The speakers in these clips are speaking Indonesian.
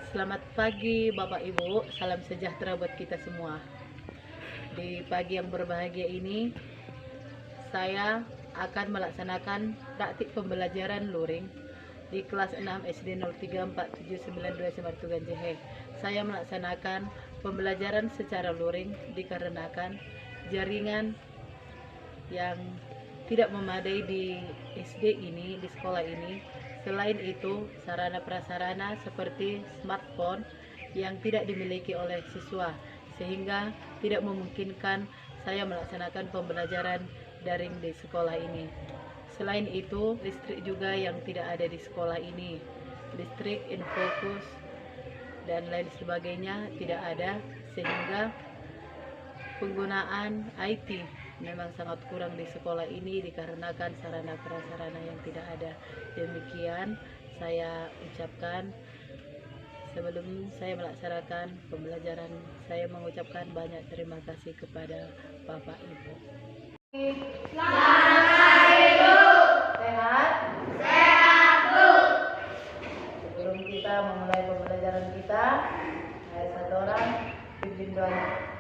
Selamat pagi Bapak Ibu, salam sejahtera buat kita semua. Di pagi yang berbahagia ini, saya akan melaksanakan praktik pembelajaran luring di kelas 6 SD 034792 Semartugan Jehe. Saya melaksanakan pembelajaran secara luring dikarenakan jaringan yang tidak memadai di SD ini, di sekolah ini. Selain itu, sarana prasarana seperti smartphone yang tidak dimiliki oleh siswa, sehingga tidak memungkinkan saya melaksanakan pembelajaran daring di sekolah ini. Selain itu, listrik juga yang tidak ada di sekolah ini. Listrik, infocus, dan lain sebagainya tidak ada, sehingga penggunaan IT memang sangat kurang di sekolah ini dikarenakan sarana prasarana yang tidak ada. Demikian saya ucapkan sebelum saya melaksanakan pembelajaran, saya mengucapkan banyak terima kasih kepada Bapak Ibu. Selamat hidup. Sehat? Sehat, Bu. Sebelum kita memulai pembelajaran kita, ada satu orang pimpin doa.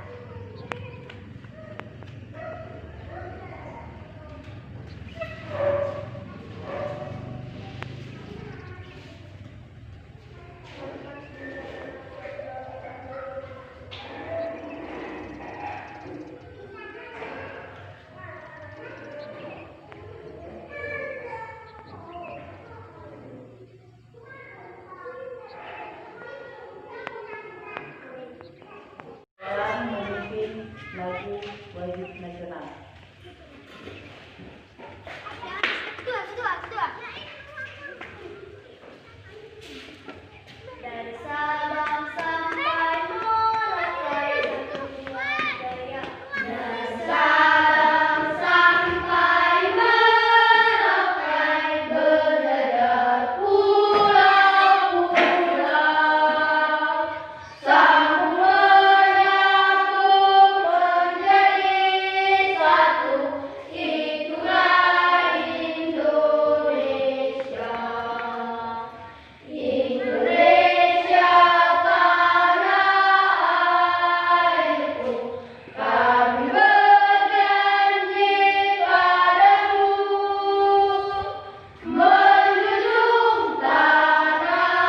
Lagu wajib nasional. Dari Sabang sampai Merauke dunia jaya. Dari Sabang sampai Merauke berdebar pulau-pulau. Sambung menyatu menjadi satu, itulah Indonesia. Indonesia tanah airku, kami berjanji padamu menjunjung tanah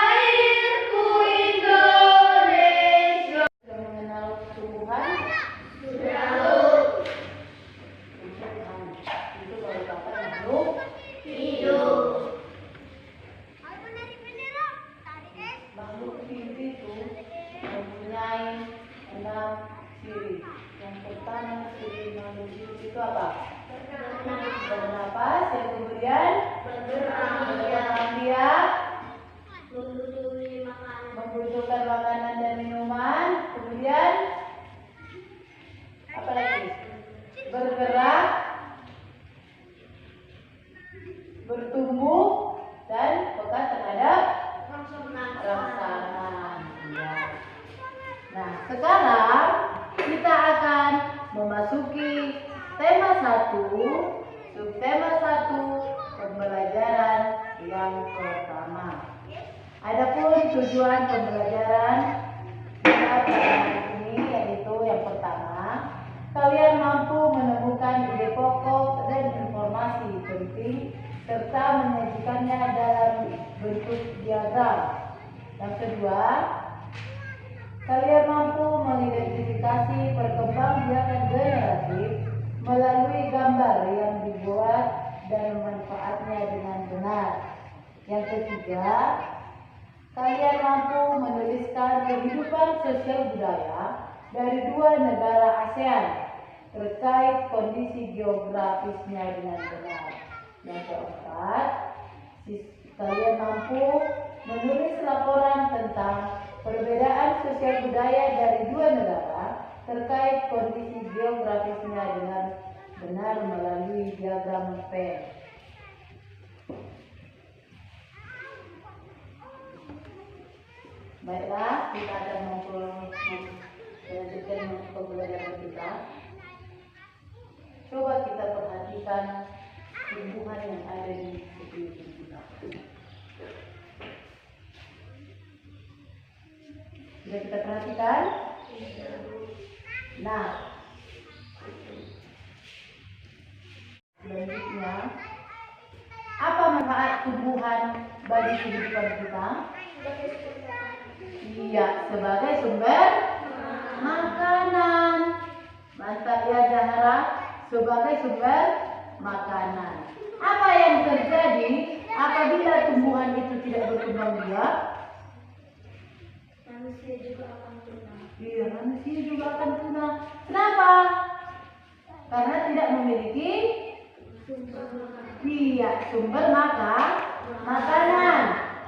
airku Indonesia. Mengenal Tuhan sudah tahu. Itu baru kata makhluk hidup. Makhluk hidup itu mempunyai 6 ciri. Yang pertama, ciri makhluk hidup itu apa? Bernapas. Yang kemudian berkembang biak, membutuhkan makanan dan minuman. Kemudian apa lagi? Bergerak, bertumbuh, dan peka terhadap rangsangan. Ya. Nah, sekarang kita akan memasuki tema 1, subtema 1, pembelajaran yang pertama. Adapun tujuan pembelajaran kita pada hari ini yaitu yang pertama, kalian mampu menemukan ide pokok dan informasi penting serta menyajikannya dalam bentuk diagram. Yang kedua, kalian mampu mengidentifikasi perkembangbiakan generatif melalui gambar yang dibuat dan memanfaatnya dengan benar. Yang ketiga, kalian mampu menuliskan kehidupan sosial budaya dari 2 negara ASEAN terkait kondisi geografisnya dengan benar. Yang keempat, kalian mampu menulis laporan tentang perbedaan sosial budaya dari 2 negara terkait kondisi geografisnya dengan benar melalui diagram Venn. Baiklah, kita akan melanjutkan pembelajaran kita. Coba kita perhatikan tumbuhan yang ada di sekitar. Sudah kita perhatikan? Nah, selanjutnya, apa manfaat tumbuhan bagi kehidupan kita? Iya, sebagai sumber makanan. Mantap ya Zahra, sebagai sumber makanan. Apa yang terjadi apabila tumbuhan itu tidak berkembang biak? Manusia juga akan punah. Iya, manusia juga akan punah. Kenapa? Karena tidak memiliki sumber makanan.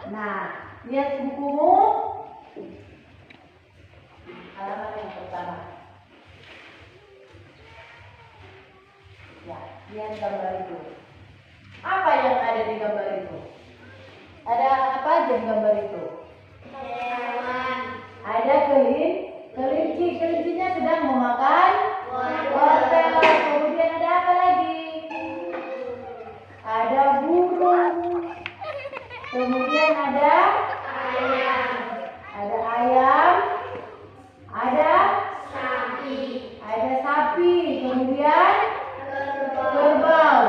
Nah, lihat bukumu. Halaman yang pertama. Ya, lihat gambar itu. Apa yang ada di gambar itu? Ada apa aja di gambar itu? Hewan. Ada kelinci. Kelincinya sedang memakan wortel. Kemudian ada apa lagi? Ada burung. Kemudian ada Ayam. Ada ayam. Ada sapi. Kemudian kerbau.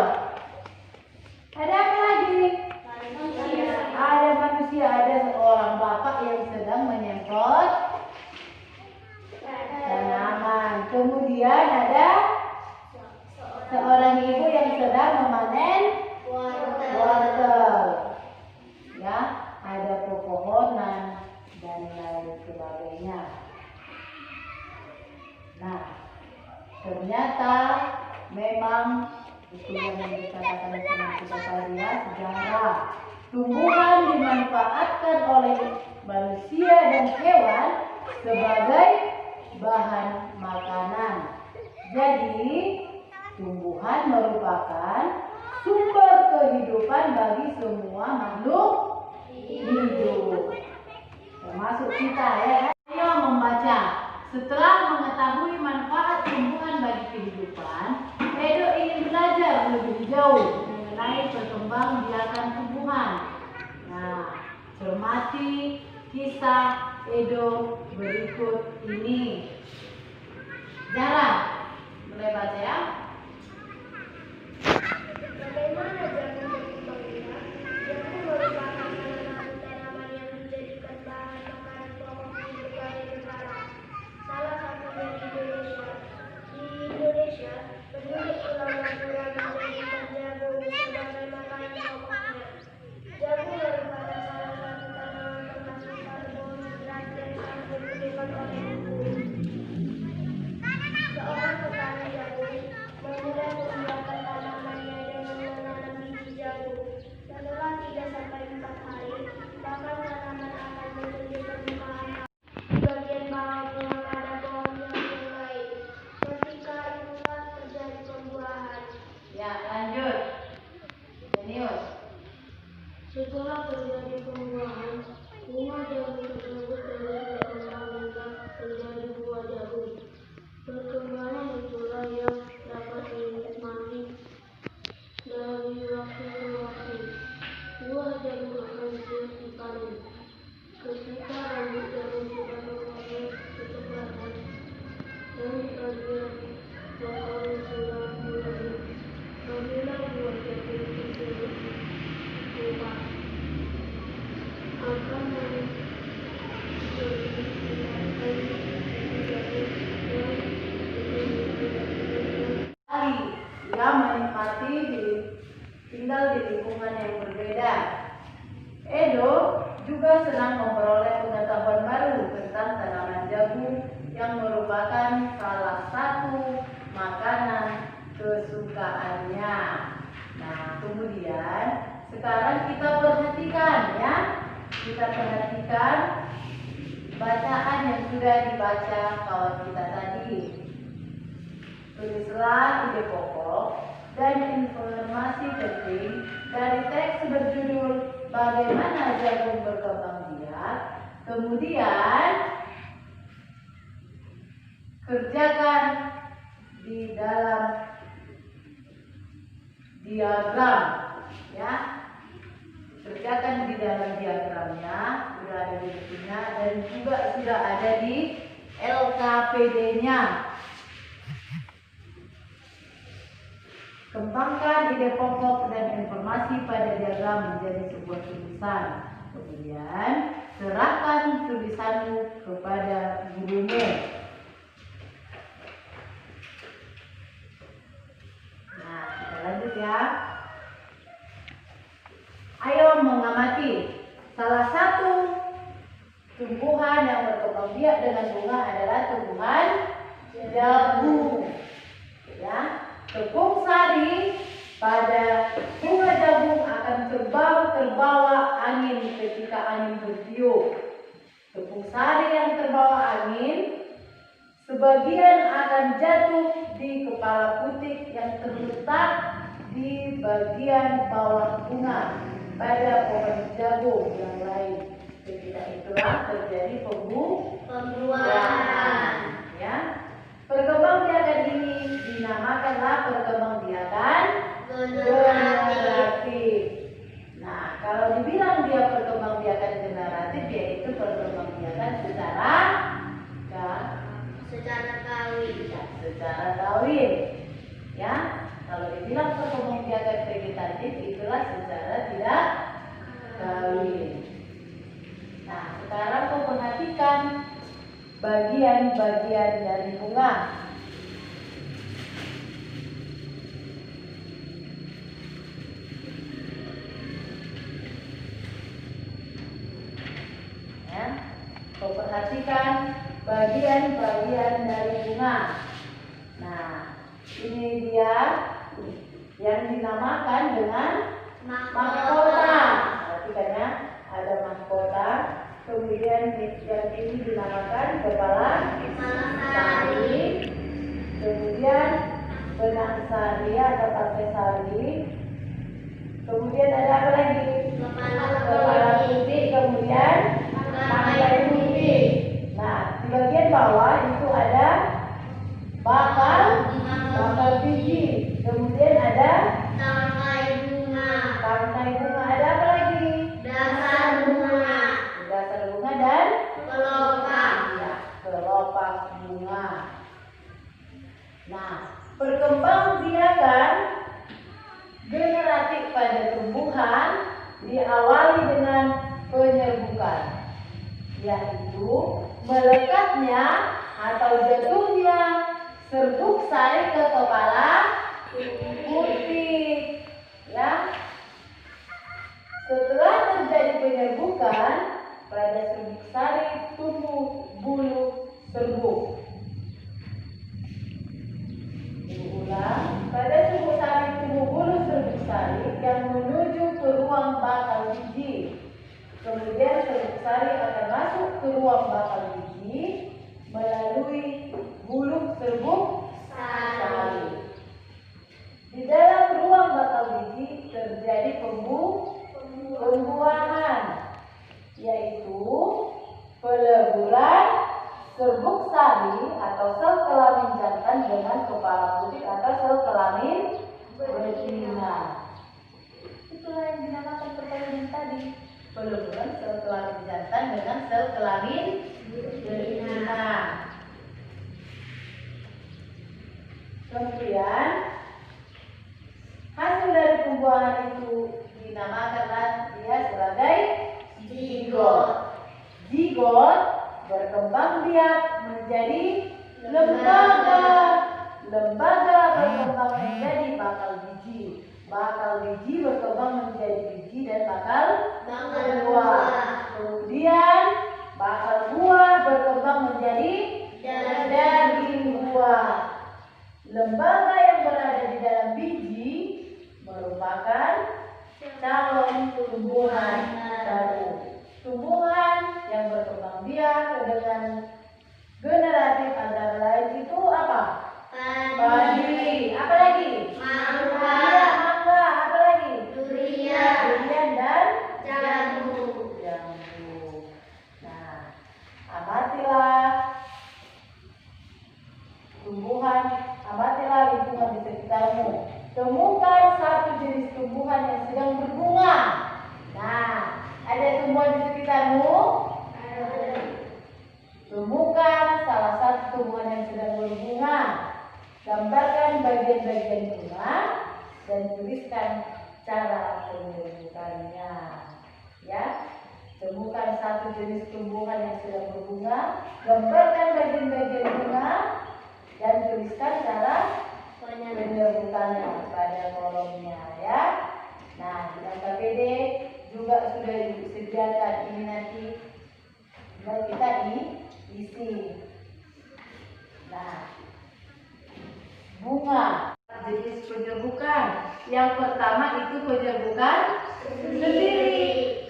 Ada apa lagi? Manusia. Ada manusia. Ada seorang bapak yang sedang menyemprot tanaman. Kemudian ada seorang ibu yang sedang memanen wortel. Ya, ada pepohonan dan lain sebagainya. Nah, ternyata memang itu yang dikatakan sama kita tadi ya, sejarah. Tumbuhan dimanfaatkan oleh manusia dan hewan sebagai bahan makanan. Jadi, tumbuhan merupakan sumber kehidupan bagi semua makhluk hidup. Termasuk kita ya. Ayo membaca. Setelah mengetahui manfaat tumbuhan bagi kehidupan, Edo ingin belajar lebih jauh mengenai perkembangbiakan tumbuhan. Nah, cermati kisah Edo berikut ini. Zahra, mulai baca ya. Bagaimana jagung berkembang biak? Jagung merupakan tanaman yang dijadikan bahan makanan pokok di berbagai negara. Salah satunya di Indonesia. Di Indonesia, penduduk Pulau Madura menjadikan jagung sebagai makanan pokoknya. Jagung merupakan salah satu tanaman termasuk karbohidrat yang sangat dibutuhkan oleh tubuh. Seorang petani jagung memulai membiarkan tanamannya dengan menanam biji jagung. Setelah 3-4 hari, bahkan tanaman akan menunjukkan permukaan. Di bagian bawah pohon ada pohon jagung lain. Ketika itulah terjadi pembuahan. Ya, lanjut. Jenius. Setelah terjadi pembuahan, bunga jagung tersebut terus berkembang hingga terjadi buah jagung. Perkembangan itulah yang dapat dinikmati dari waktu ke waktu. Buah jagung akan siap dipanen. Ketika rambut jagung sudah berwarna kecoklatan dan bagian pokok sudah mulai, apabila buah jagung tersebut berubah, akan Ia menikmati tinggal di lingkungan yang berbeda. Edo juga senang memperoleh pengetahuan baru tentang tanaman jagung yang merupakan salah satu makanan kesukaannya. Nah, kemudian sekarang kita perhatikan ya. Kita perhatikan bacaan yang sudah dibaca kawan kita tadi. Tulislah ide pokok dan informasi penting dari teks berjudul Bagaimana Jagung Berkembang Biak. Kemudian kerjakan di dalam diagram ya. Kerjakan di dalam diagramnya. sudah ada di bukunya dan juga sudah ada di LKPD-nya. Kembangkan ide pokok dan informasi pada diagram menjadi sebuah tulisan. Kemudian serahkan tulisanmu kepada gurumu. Nah, kita lanjut ya. Ayo mengamati. Salah satu tumbuhan yang berkembang biak dengan bunga adalah tumbuhan jagung. Ya. Tepung sari pada bunga jagung akan terbawa angin ketika angin bertiup. Tepung sari yang terbawa angin sebagian akan jatuh di kepala putik yang terletak di bagian bawah bunga pada pohon jagung yang lain. Ketika itulah terjadi pembuahan. Ya. Perkembangbiakan ini dinamakanlah perkembangbiakan generatif. Nah, kalau dibilang dia perkembangbiakan generatif, yaitu perkembangbiakan secara kawin. Ya, kalau dibilang perkembangbiakan vegetatif, itulah secara tidak kawin. Nah, sekarang kau perhatikan bagian-bagian dari bunga. Ya, kau perhatikan bagian-bagian dari bunga. Nah, ini dia yang dinamakan dengan mahkota. Perhatikan ya, ada mahkota. Kemudian yang ini dinamakan kepala sari. Kemudian benang sari atau partai sari. Kemudian ada apa lagi? Kepala putih. Kemudian tangkai putih. Nah, di bagian bawah itu ada bakal biji. Kemudian ada tangkai bunga. Ada apa lagi? Dasar bunga dan kelopak. Ya, kelopak bunga. Nah, perkembangbiakan generatif pada tumbuhan diawali dengan penyerbukan, yaitu melekatnya atau jatuhnya serbuk sari ke kepala putih. Ya. Setelah terjadi penyerbukan, pada serbuk sari tumbuh bulu serbuk. Diulang, pada serbuk sari tumbuh bulu serbuk sari yang menuju ke ruang bakal biji. Kemudian serbuk sari akan masuk ke ruang bakal biji melalui bulu serbuk sari. Di dalam ruang bakal biji terjadi pembuahan, yaitu peleburan serbuk sari atau sel kelamin jantan dengan kepala putih atau sel kelamin betina. Itulah yang dinamakan perkawinan tadi, peleburan sel kelamin jantan dengan sel kelamin betina. Kemudian hasil dari pembuahan itu dinamakanlah dia sebagai zigot. Zigot berkembang biak menjadi lembaga. Lembaga berkembang menjadi bakal biji. Bakal biji berkembang menjadi biji dan bakal buah. Kemudian bakal buah berkembang menjadi daging buah. Lembaga yang berada di dalam biji merupakan calon tumbuhan baru. Tumbuhan yang berkembang biak dengan generatif antara lain itu apa? Padi. Apa lagi? Mangga. Apa lagi? Durian dan jambu. Nah, amatilah tumbuhan, amatilah lingkungan di sekitarmu. Temukan satu jenis tumbuhan yang sedang berbunga. Nah, ada tumbuhan di sekitarmu? satu jenis tumbuhan yang sedang berbunga, gambarkan bagian-bagian bunga dan tuliskan cara penyerbukannya pada kolomnya ya. Nah, dalam KPD juga sudah disediakan ini nanti kita isi. Nah, bunga jenis penyerbukan. Yang pertama itu penyerbukan sendiri.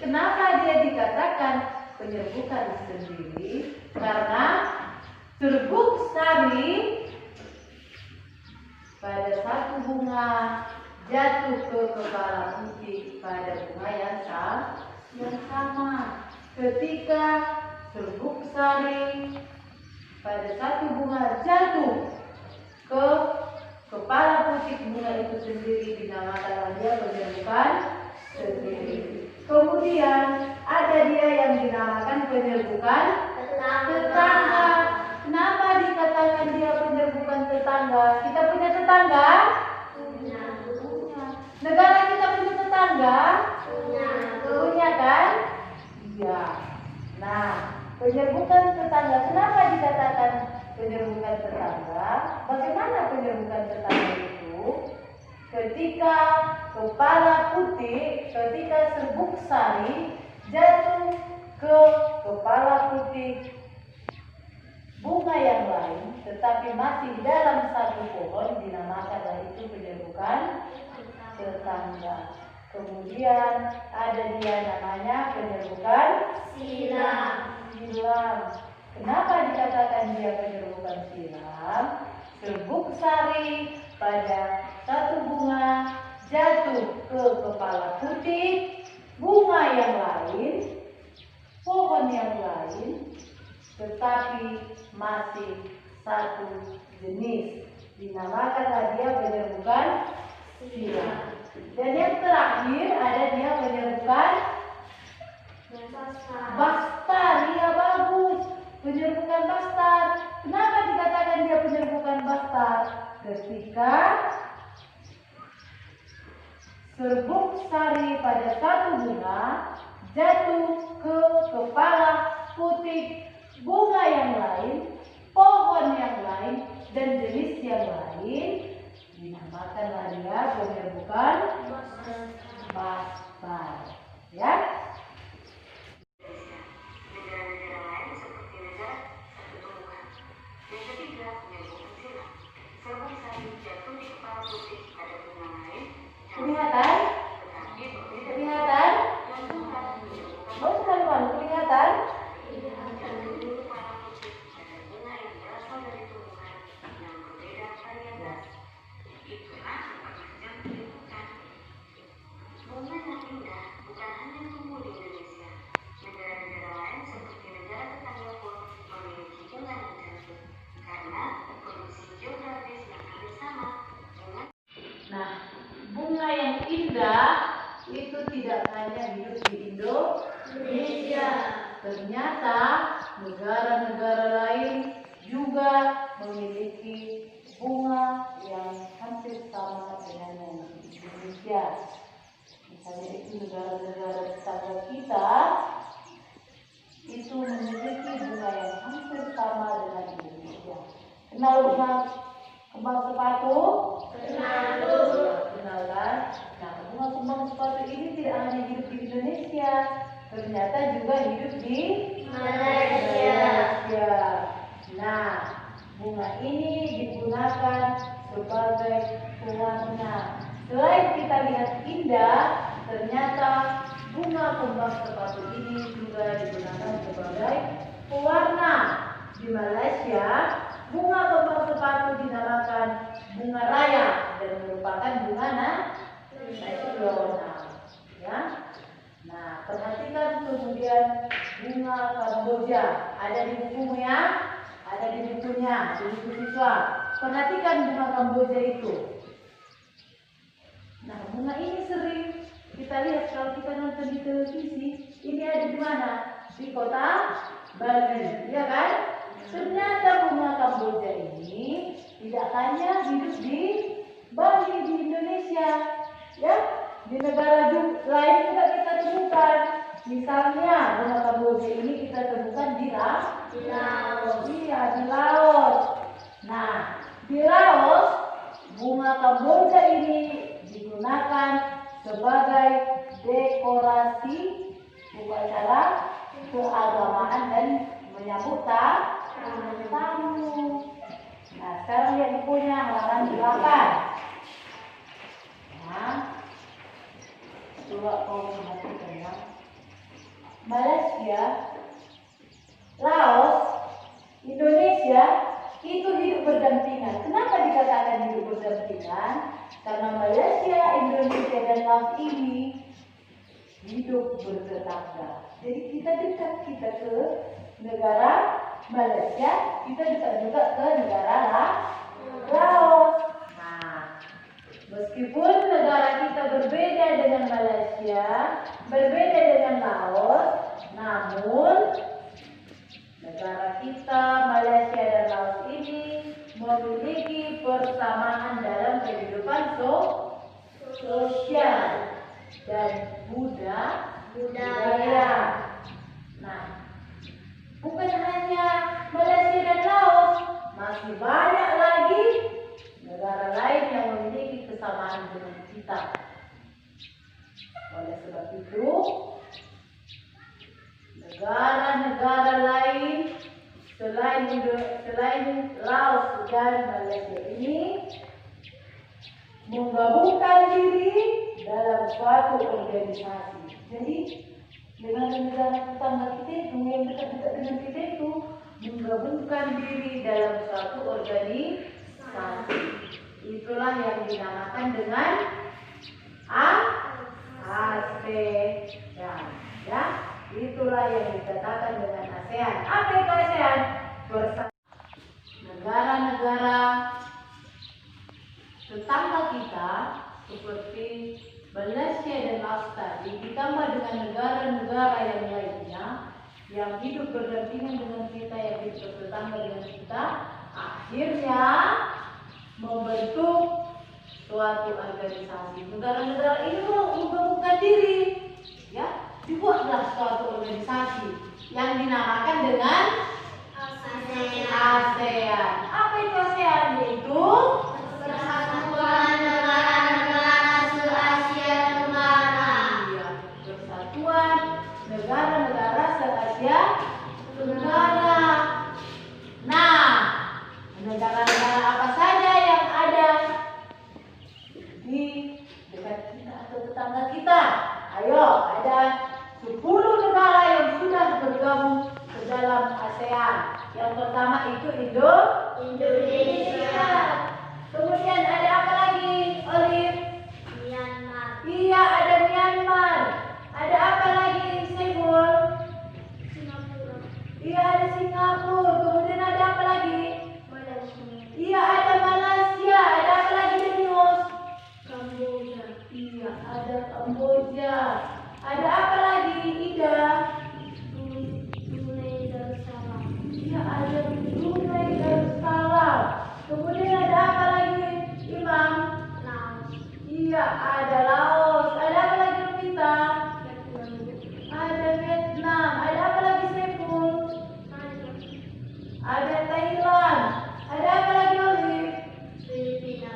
Kenapa dia dikatakan penyerbukan sendiri? Karena serbuk sari pada satu bunga jatuh ke kepala putih pada bunga yang sama. Ketika serbuk sari pada satu bunga jatuh ke kepala putih bunga itu sendiri, dinamakan dia penyerbukan sendiri. Kemudian ada dia yang dinamakan penyerbukan tetangga. Kenapa dikatakan dia penyerbukan tetangga? Kita punya tetangga? Punya. Negara kita punya tetangga? Punya kan? Iya. Nah, penyerbukan tetangga. Kenapa dikatakan penyerbukan tetangga? Bagaimana penyerbukan tetangga itu? Ketika kepala putih, ketika serbuk sari jatuh ke kepala putih bunga yang lain, tetapi masih dalam satu pohon, dinamakanlah itu penyerbukan tetangga. Kemudian ada dia namanya penyerbukan silang. Kenapa dikatakan dia penyerbukan silang? Serbuk sari pada satu bunga jatuh ke kepala putih bunga yang lain, pohon yang lain, tetapi masih satu jenis. Dinamakanlah dia penyerbukan silang. Dan yang terakhir ada dia penyerbukan bastar. Ya bagus, penyerbukan bastar. Kenapa dikatakan dia penyerbukan bastar? Ketika serbuk sari pada satu bunga jatuh ke kepala putih bunga yang lain, pohon yang lain, dan jenis yang lain, dinamakanlah dia penyerbukan bastar. Ya. Kelihatan? Kelihatan? Oh, teman-teman, kelihatan? Nah, bunga yang indah itu tidak hanya hidup di Indonesia. Ternyata negara-negara lain juga memiliki bunga yang hampir sama dengan yang di Indonesia. Misalnya itu negara-negara tetangga kita itu memiliki bunga yang hampir sama dengan Indonesia. Kenal bunga kembang sepatu? Kenal kan? Nah, bunga kembang sepatu ini tidak hanya hidup di Indonesia, ternyata juga hidup di Malaysia. Nah, bunga ini digunakan sebagai pewarna. Selain kita lihat indah, ternyata bunga kembang sepatu ini juga digunakan sebagai pewarna. Di Malaysia, bunga kembang sepatu dinamakan bunga raya dan merupakan bunga nasional. Ya. Nah, perhatikan kemudian bunga Kamboja. Ada di bukumu ya, ada di bukunya, di buku siswa. Perhatikan bunga Kamboja itu. Nah, bunga ini sering kita lihat kalau kita nonton di televisi. Ini ada di mana? Di kota Bali, ya kan? Ternyata bunga Kamboja ini tidak hanya hidup di Bali, di Indonesia, ya, di negara lain juga kita temukan. Misalnya bunga Kamboja organisasi, upacara keagamaan dan menyambut tamu. Nah, sekarang lihat bukunya halaman 8. Nah, coba kau perhatikan ya. Malaysia, Laos, Indonesia itu hidup berdampingan. Kenapa dikatakan hidup berdampingan? Karena Malaysia, Indonesia, dan Laos ini hidup bertetangga. Jadi kita dekat kita ke negara Malaysia, kita dekat juga ke negara Laos. Nah, meskipun negara kita berbeda dengan Malaysia, berbeda dengan Laos, namun negara kita, Malaysia dan Laos ini memiliki persamaan dalam kehidupan sosial dan budaya. Nah, bukan hanya Malaysia dan Laos, masih banyak lagi negara lain yang memiliki kesamaan dengan kita. Oleh sebab itu, negara-negara lain selain Laos dan Malaysia ini menggabungkan diri dalam suatu organisasi. Jadi dengan negara tetangga kita itu yang dekat-dekat dengan kita itu menggabungkan diri dalam suatu organisasi. Itulah yang dinamakan dengan ASEAN. Ya, itulah yang dikatakan dengan ASEAN. Apa itu ASEAN? Negara-negara tetangga kita seperti Malaysia dan Laos tadi ditambah dengan negara-negara yang lainnya yang hidup berdampingan dengan kita, yang hidup bertetangga dengan kita, akhirnya membentuk suatu organisasi. Negara-negara ini menggabungkan diri, ya, dibuatlah suatu organisasi yang dinamakan dengan ASEAN. Apa itu ASEAN? Yaitu Persatuan negara-negara se-Asia Tenggara. Iya, Persatuan negara-negara se-Asia Tenggara. Nah, negara-negara apa saja yang ada di dekat kita atau tetangga kita? Ayo, ada 10 negara yang sudah bergabung ke dalam ASEAN. Yang pertama itu Indonesia. Kemudian ada apa lagi, Olive? Myanmar. Iya, ada Myanmar. Ada apa lagi, Saiful? Singapura. Iya, ada Singapura. Kemudian ada apa lagi? Malaysia. Iya, ada Malaysia. Ada apa lagi, Denius? Kamboja. Iya, ada Kamboja. Ada apa lagi, Ida? Brunei Darussalam. Iya, ada Brunei Darussalam. Kemudian ada apa lagi, Imam? Laos. Iya, ada Laos. Ada apa lagi, Rupita? Vietnam. Ada Vietnam. Ada apa lagi, Saiful? Ada Thailand. Ada apa lagi, Olive? Filipina.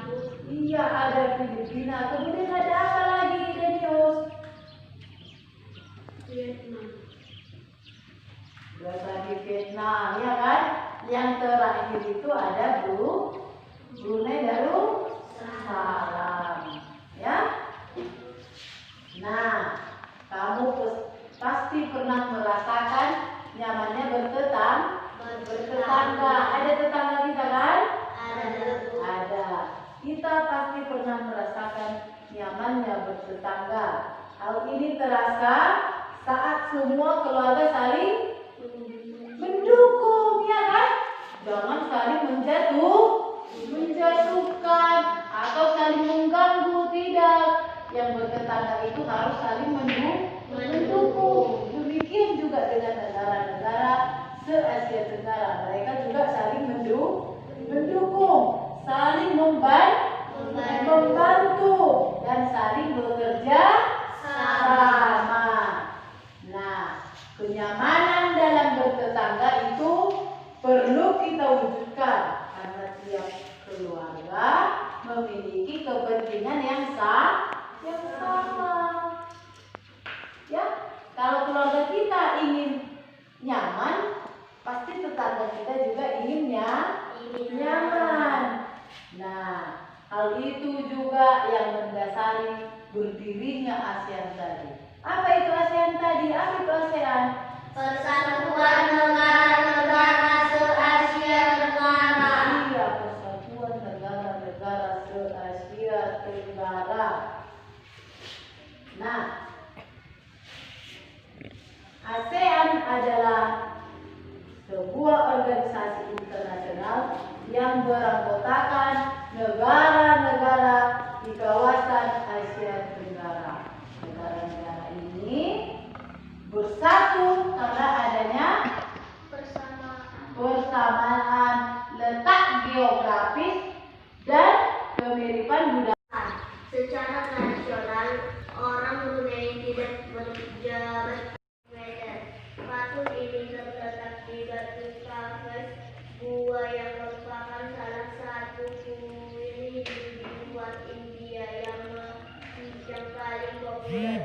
Iya, ada Filipina. Kemudian ada apa lagi, Denius? Vietnam. Sudah tadi Vietnam, ya kan? Yang terakhir itu ada Brunei Darussalam. Ya? Nah, kamu pasti pernah merasakan nyamannya bertetangga. Ada tetangga kita kan? Ada. Kita pasti pernah merasakan nyamannya bertetangga. Hal ini terasa saat semua keluarga saling mendukung, ya kan? Jangan saling menjatuhkan atau saling mengganggu, tidak. Yang bertetangga itu harus saling mendukung. Demikian juga dengan negara-negara se-Asia Tenggara, mereka juga saling mendukung, saling membantu dan saling bekerja sama. Nah, kenyamanan dalam bertetangga itu perlu kita wujudkan karena tiap keluarga memiliki kepentingan yang sama. ingin nyaman, pasti tetangga kita juga inginnya nyaman. Nah, hal itu juga yang mendasari berdirinya ASEAN tadi. Apa itu ASEAN tadi? Apa itu ASEAN? Persatuan negara-negara se-Asia Tenggara. Iya, persatuan negara-negara se-Asia Tenggara. Nah, ASEAN adalah sebuah organisasi internasional yang beranggotakan negara-negara di kawasan Asia Tenggara. Negara-negara ini bersatu karena adanya persamaan letak geografis dan kemiripan budaya. Secara tradisional, orang Brunei tidak berjabat Medan. Patung ini terletak di batu kafes gua yang merupakan salah satu kuil Hindu di luar India yang paling populer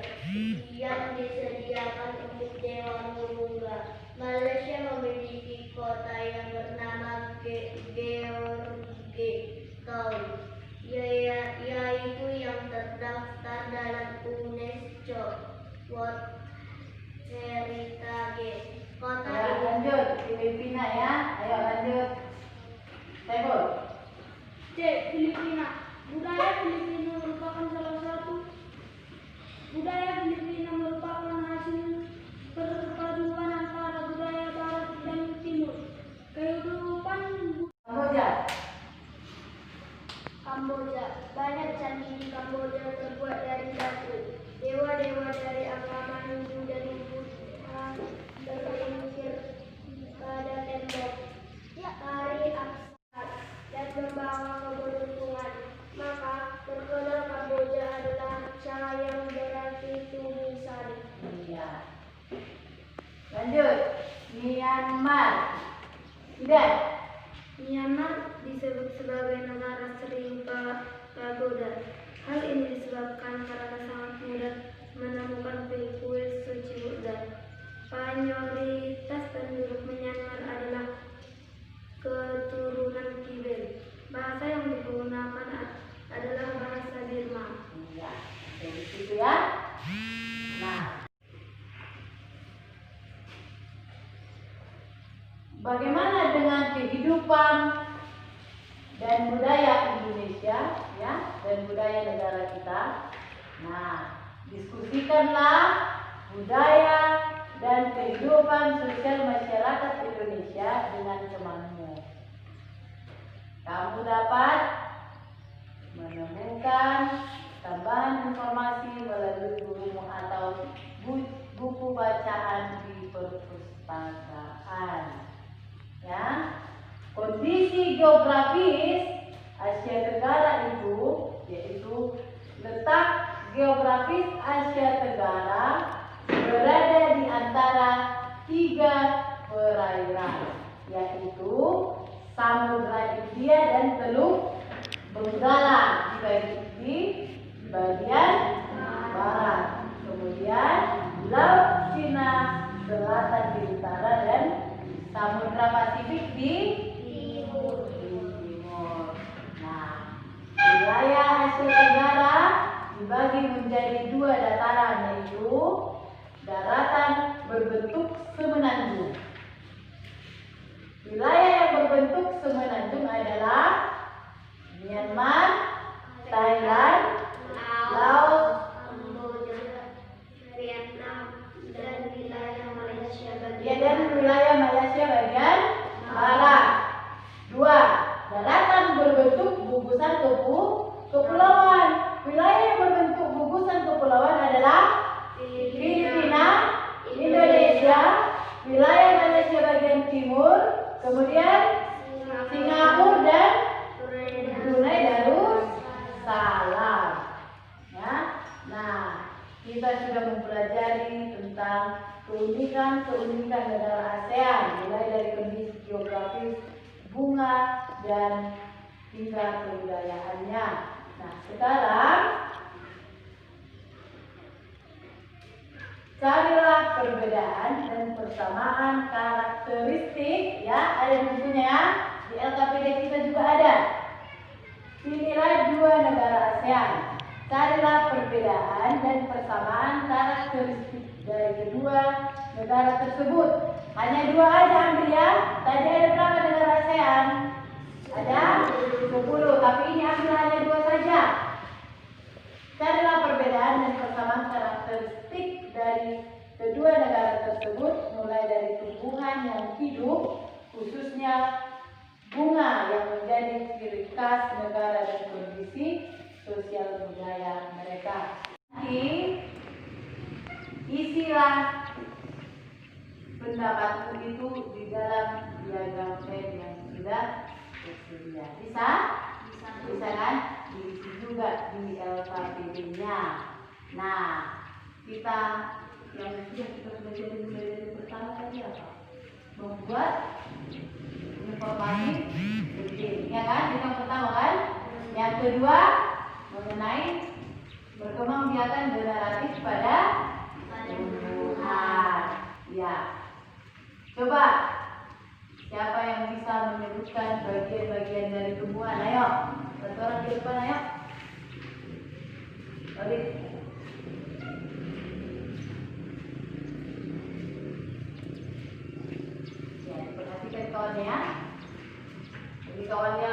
yang disediakan untuk Dewa Murungga. Malaysia memiliki kota yang bernama Georgetown, yaitu yang terdaftar dalam UNESCO World Heritage. Kota Ya, ini lanjut Filipina ya. Ayo lanjut. Tebol. C. Filipina. Budaya Filipina merupakan hasil perpaduan antara budaya barat dan timur. Kehidupan Kamboja. Banyak candi di Kamboja terbuat dari batu. Dewa-dewa dari agama Hindu dan Buddha tergelincir pada tembok. Tari aksar dan membawa keberuntungan. Maka terkenal Kamboja adalah cahaya yang berarti tubuh sari. Iya. Lanjut. Myanmar. Tidak. Myanmar disebut sebagai negara seribu pagoda. Hal ini disebabkan karena sangat mudah menemukan kuil suci Buddha. Mayoritas penduduk Myanmar adalah keturunan Tibet. Bahasa yang digunakan adalah bahasa Burma. Iya. Jadi situ ya. Nah, bagaimana dengan kehidupan dan budaya Indonesia ya, dan budaya negara kita? Nah, diskusikanlah budaya dan kehidupan sosial masyarakat Indonesia dengan temanmu. Kamu dapat menemukan tambahan informasi melalui buku atau buku bacaan di perpustakaan. Ya, kondisi geografis Asia Tenggara itu yaitu letak geografis Asia Tenggara berada di antara 3 perairan, yaitu Samudra Hindia dan Teluk Benggala di bagian barat, kemudian Laut Cina Selatan di utara dan Samudra Pasifik di timur. Nah, wilayah Asia Tenggara dibagi menjadi 2 dataran, yaitu daratan berbentuk semenanjung. Wilayah yang berbentuk semenanjung adalah Myanmar, Thailand, Laos, Kamboja, Vietnam, dan wilayah Malaysia ya, dan wilayah Malaysia bagian barat. 2. Daratan berbentuk gugusan kepulauan. Wilayah yang berbentuk gugusan kepulauan adalah Filipina, Indonesia, wilayah Malaysia bagian timur, kemudian Singapura dan Brunei Darussalam. Ya. Nah, kita sudah mempelajari tentang keunikan negara ASEAN, mulai dari kondisi geografis, bunga, dan tingkat kebudayaannya. Nah, sekarang Carilah perbedaan dan persamaan karakteristik, ya, ada di bukunya ya. Di LKPD kita juga ada. Pilihlah dua negara ASEAN. Carilah perbedaan dan persamaan karakteristik dari kedua negara tersebut. Hanya dua aja ambil ya. Tadi ada berapa negara ASEAN? Ada 10, tapi ini ambil hanya dua saja. Carilah perbedaan dan persamaan karakteristik dari kedua negara tersebut, mulai dari tumbuhan yang hidup, khususnya bunga yang menjadi ciri khas negara dan kondisi sosial budaya mereka. Isilah pendapatku itu di dalam diagram pen yang sudah tersedia. Bisa? Bisa kan? Diisi juga di LKPD-nya. Nah, kita yang sudah kita pelajari mulai dari pertama tadi apa? Membuat informasi penting, ya kan? Itu yang pertama kan? Yang kedua mengenai berkembangbiakan generatif pada tumbuhan. Ya. Coba siapa yang bisa menyebutkan bagian-bagian dari tumbuhan? Ayo, satu orang di depan, ayo. Balik. Ya, perhatikan kawannya ya. Jadi kawannya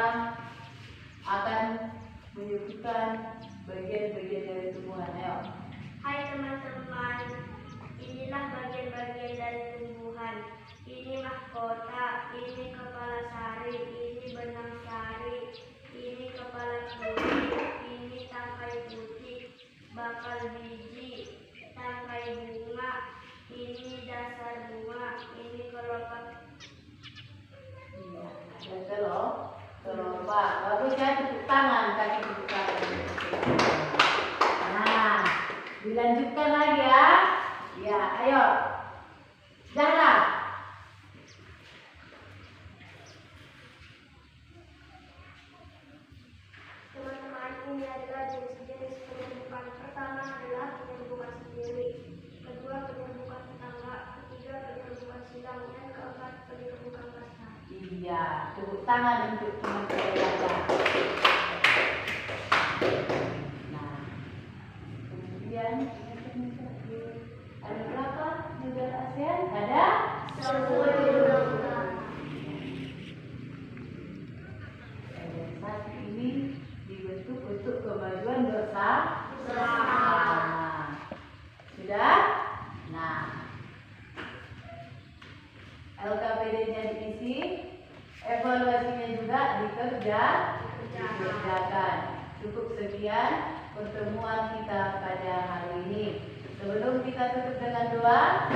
akan menyebutkan bagian-bagian dari tumbuhan. Ayo. Hai teman-teman, inilah bagian-bagian dari tumbuhan. Ini mahkota, ini kepala sari, ini benang sari, ini kepala putih, ini tangkai putih, bakal biji, tangkai bunga, ini dasar bunga, ini kelopak. Iya, ada kelopak. Bagus ya, tepuk tangan, kaki tepuk tangan. Nah, dilanjutkan lagi ya. Ya, ayo. Zahra. Teman-teman, ini adalah jenis-jenis penyerbukan. Pertama adalah penyerbukan sendiri, kedua penyerbukan tetangga, ketiga penyerbukan silang, dan keempat penyerbukan pasar. Iya, tepuk tangan untuk teman-teman Zahra. Nah, kemudian ada berapa negara ASEAN? Ada 10. Organisasi ini dibentuk untuk kemajuan bersama. Sudah? Nah, LKPD-nya diisi, evaluasinya juga dikerjakan. Cukup sekian pertemuan kita pada hari ini. Sebelum kita tutup dengan doa,